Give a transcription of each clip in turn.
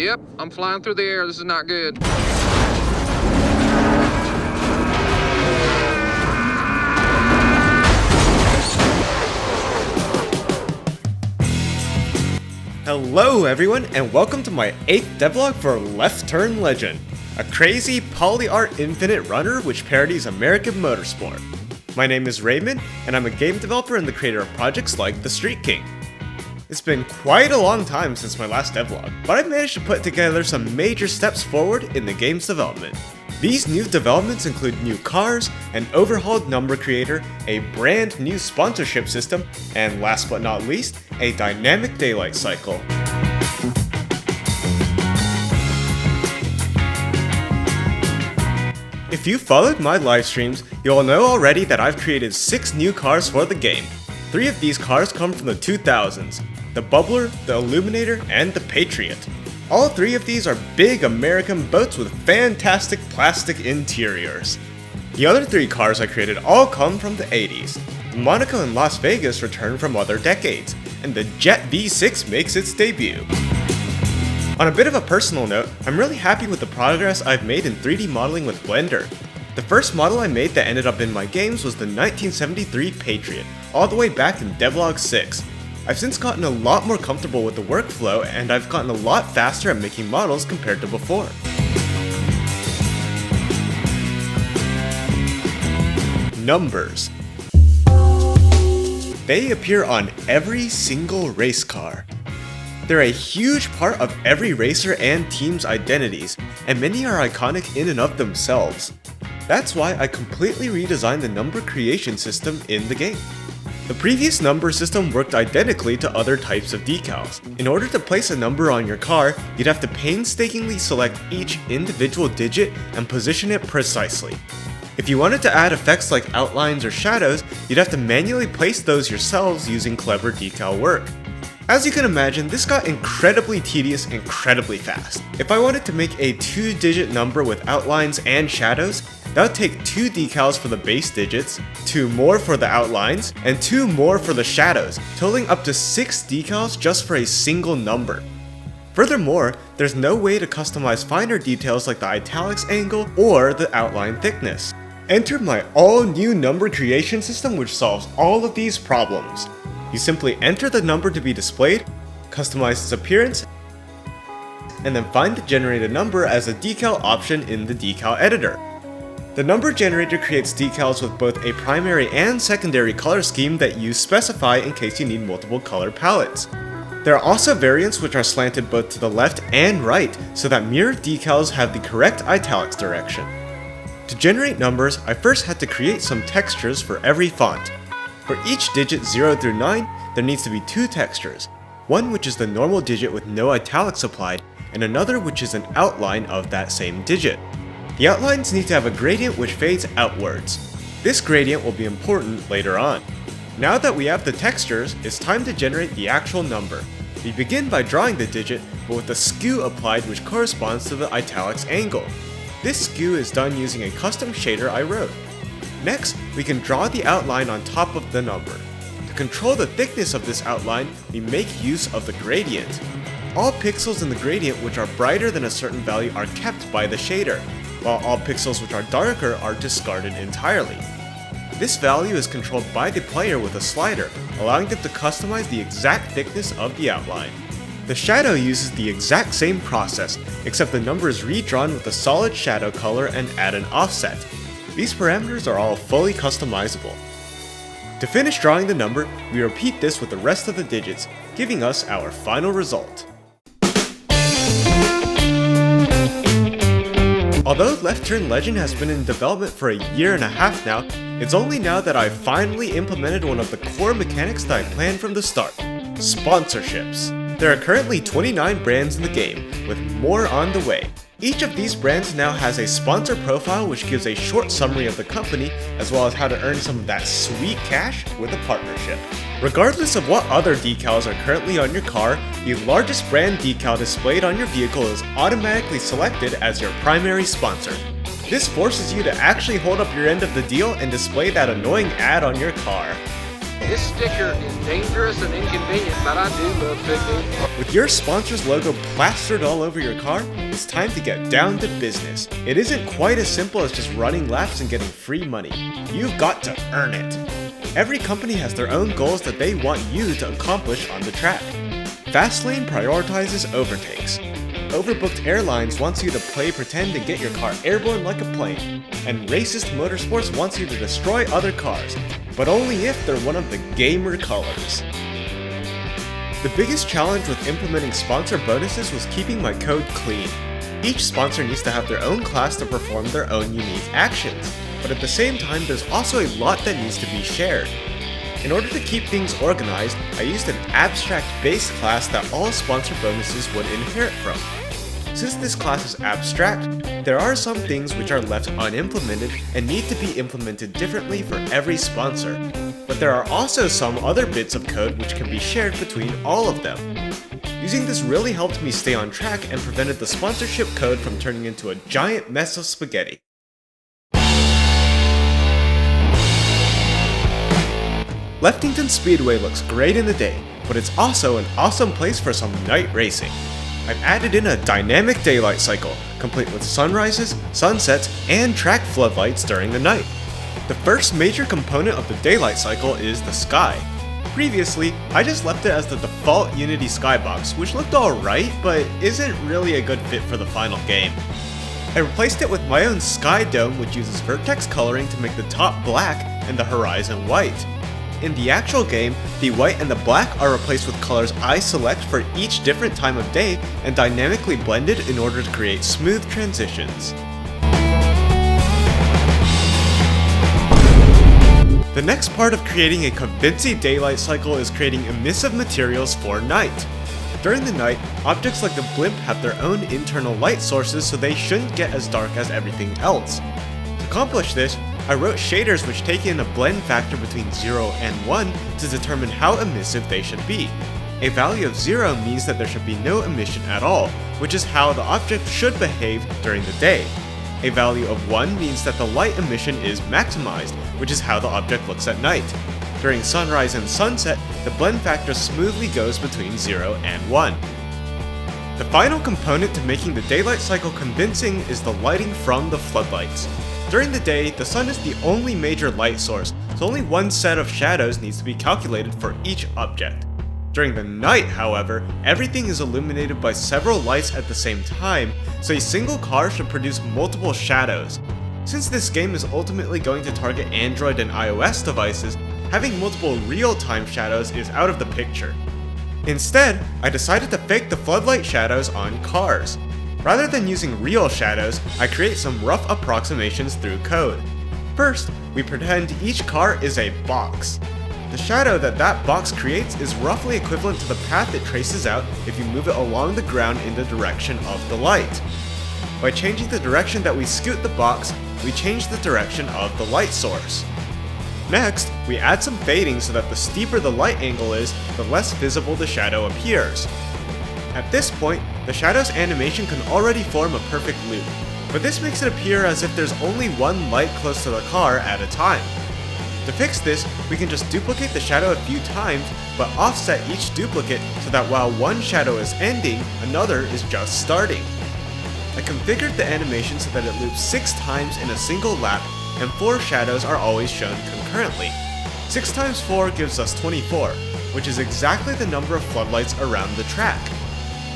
Yep, I'm flying through the air. This is not good. Hello everyone, and welcome to my 8th devlog for Left Turn Legend, a crazy poly-art infinite runner which parodies American motorsport. My name is Raymond, and I'm a game developer and the creator of projects like The Street King. It's been quite a long time since my last devlog, but I've managed to put together some major steps forward in the game's development. These new developments include new cars, an overhauled number creator, a brand new sponsorship system, and last but not least, a dynamic daylight cycle. If you followed my live streams, you'll know already that I've created 6 new cars for the game. 3 of these cars come from the 2000s, the Bubbler, the Illuminator, and the Patriot. All 3 of these are big American boats with fantastic plastic interiors. The other 3 cars I created all come from the 80s. The Monaco and Las Vegas return from other decades, and the Jet V6 makes its debut. On a bit of a personal note, I'm really happy with the progress I've made in 3D modeling with Blender. The first model I made that ended up in my games was the 1973 Patriot, all the way back in Devlog 6. I've since gotten a lot more comfortable with the workflow, and I've gotten a lot faster at making models compared to before. Numbers. They appear on every single race car. They're a huge part of every racer and team's identities, and many are iconic in and of themselves. That's why I completely redesigned the number creation system in the game. The previous number system worked identically to other types of decals. In order to place a number on your car, you'd have to painstakingly select each individual digit and position it precisely. If you wanted to add effects like outlines or shadows, you'd have to manually place those yourselves using clever decal work. As you can imagine, this got incredibly tedious incredibly fast. If I wanted to make a 2-digit number with outlines and shadows, that would take 2 decals for the base digits, 2 more for the outlines, and 2 more for the shadows, totaling up to 6 decals just for a single number. Furthermore, there's no way to customize finer details like the italics angle or the outline thickness. Enter my all-new number creation system which solves all of these problems. You simply enter the number to be displayed, customize its appearance, and then find the generated number as a decal option in the decal editor. The number generator creates decals with both a primary and secondary color scheme that you specify in case you need multiple color palettes. There are also variants which are slanted both to the left and right so that mirrored decals have the correct italics direction. To generate numbers, I first had to create some textures for every font. For each digit 0 through 9, there needs to be 2 textures, one which is the normal digit with no italics applied, and another which is an outline of that same digit. The outlines need to have a gradient which fades outwards. This gradient will be important later on. Now that we have the textures, it's time to generate the actual number. We begin by drawing the digit, but with a skew applied which corresponds to the italics angle. This skew is done using a custom shader I wrote. Next, we can draw the outline on top of the number. To control the thickness of this outline, we make use of the gradient. All pixels in the gradient which are brighter than a certain value are kept by the shader, while all pixels which are darker are discarded entirely. This value is controlled by the player with a slider, allowing them to customize the exact thickness of the outline. The shadow uses the exact same process, except the number is redrawn with a solid shadow color and add an offset. These parameters are all fully customizable. To finish drawing the number, we repeat this with the rest of the digits, giving us our final result. Although Left Turn Legend has been in development for a year and a half now, it's only now that I've finally implemented one of the core mechanics that I planned from the start: sponsorships. There are currently 29 brands in the game, with more on the way. Each of these brands now has a sponsor profile which gives a short summary of the company, as well as how to earn some of that sweet cash with a partnership. Regardless of what other decals are currently on your car, the largest brand decal displayed on your vehicle is automatically selected as your primary sponsor. This forces you to actually hold up your end of the deal and display that annoying ad on your car. This sticker is dangerous and inconvenient, but I do love picnic. With your sponsor's logo plastered all over your car, it's time to get down to business. It isn't quite as simple as just running laps and getting free money. You've got to earn it. Every company has their own goals that they want you to accomplish on the track. Fastlane prioritizes overtakes. Overbooked Airlines wants you to play pretend and get your car airborne like a plane. And Racist Motorsports wants you to destroy other cars, but only if they're one of the gamer colors. The biggest challenge with implementing sponsor bonuses was keeping my code clean. Each sponsor needs to have their own class to perform their own unique actions, but at the same time there's also a lot that needs to be shared. In order to keep things organized, I used an abstract base class that all sponsor bonuses would inherit from. Since this class is abstract, there are some things which are left unimplemented and need to be implemented differently for every sponsor. But there are also some other bits of code which can be shared between all of them. Using this really helped me stay on track and prevented the sponsorship code from turning into a giant mess of spaghetti. Leftington Speedway looks great in the day, but it's also an awesome place for some night racing. I've added in a dynamic daylight cycle, complete with sunrises, sunsets, and track floodlights during the night. The first major component of the daylight cycle is the sky. Previously, I just left it as the default Unity skybox, which looked alright, but isn't really a good fit for the final game. I replaced it with my own sky dome, which uses vertex coloring to make the top black and the horizon white. In the actual game, the white and the black are replaced with colors I select for each different time of day and dynamically blended in order to create smooth transitions. The next part of creating a convincing daylight cycle is creating emissive materials for night. During the night, objects like the blimp have their own internal light sources, so they shouldn't get as dark as everything else. To accomplish this, I wrote shaders which take in a blend factor between 0 and 1 to determine how emissive they should be. A value of 0 means that there should be no emission at all, which is how the object should behave during the day. A value of 1 means that the light emission is maximized, which is how the object looks at night. During sunrise and sunset, the blend factor smoothly goes between 0 and 1. The final component to making the daylight cycle convincing is the lighting from the floodlights. During the day, the sun is the only major light source, so only one set of shadows needs to be calculated for each object. During the night, however, everything is illuminated by several lights at the same time, so a single car should produce multiple shadows. Since this game is ultimately going to target Android and iOS devices, having multiple real-time shadows is out of the picture. Instead, I decided to fake the floodlight shadows on cars. Rather than using real shadows, I create some rough approximations through code. First, we pretend each car is a box. The shadow that box creates is roughly equivalent to the path it traces out if you move it along the ground in the direction of the light. By changing the direction that we scoot the box, we change the direction of the light source. Next, we add some fading so that the steeper the light angle is, the less visible the shadow appears. At this point, the shadow's animation can already form a perfect loop, but this makes it appear as if there's only one light close to the car at a time. To fix this, we can just duplicate the shadow a few times, but offset each duplicate so that while one shadow is ending, another is just starting. I configured the animation so that it loops 6 times in a single lap, and 4 shadows are always shown concurrently. 6 times 4 gives us 24, which is exactly the number of floodlights around the track.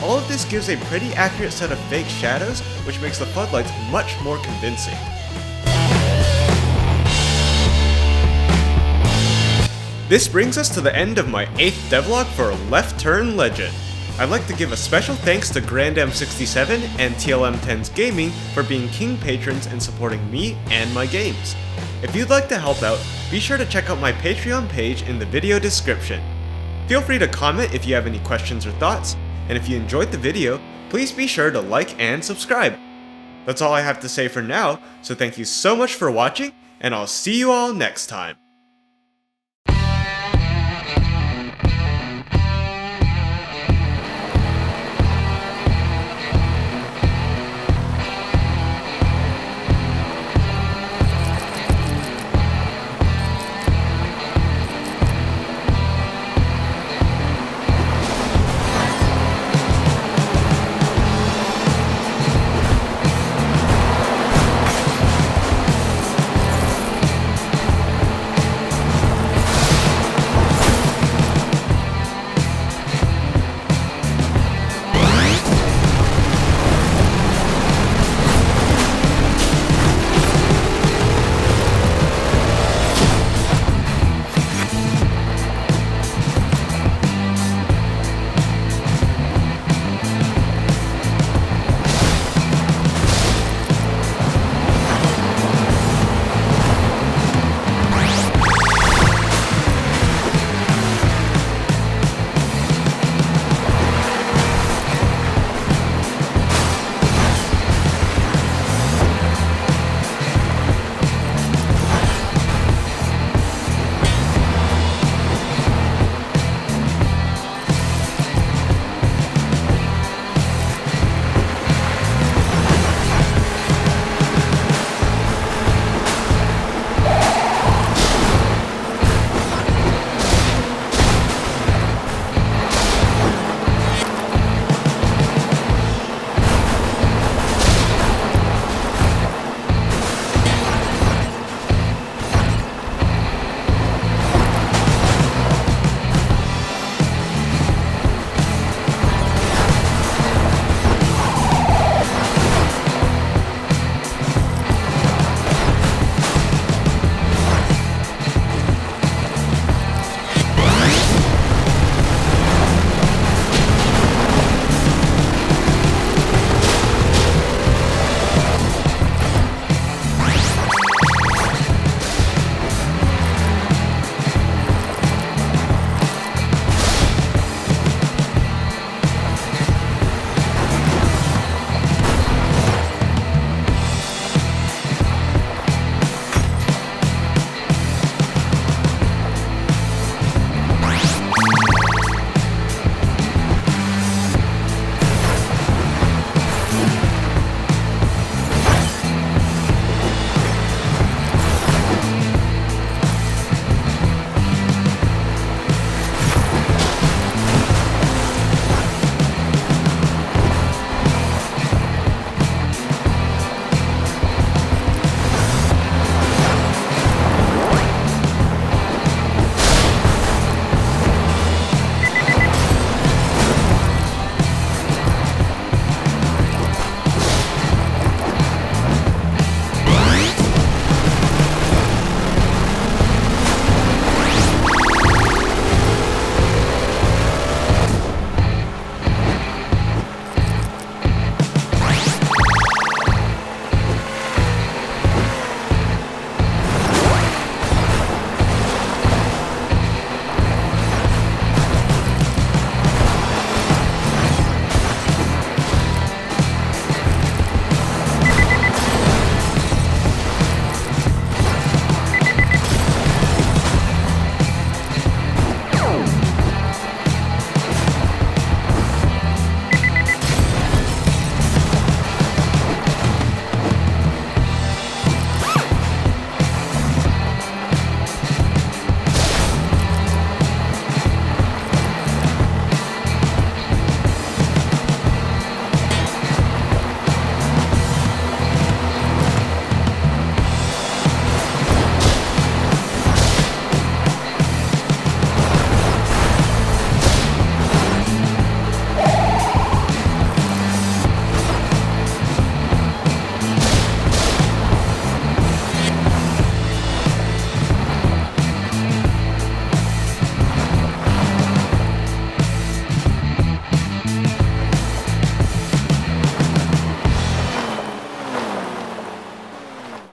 All of this gives a pretty accurate set of fake shadows, which makes the floodlights much more convincing. This brings us to the end of my 8th devlog for Left Turn Legend. I'd like to give a special thanks to GrandAM67 and TLM10's Gaming for being king patrons and supporting me and my games. If you'd like to help out, be sure to check out my Patreon page in the video description. Feel free to comment if you have any questions or thoughts, and if you enjoyed the video, please be sure to like and subscribe. That's all I have to say for now, so thank you so much for watching, and I'll see you all next time.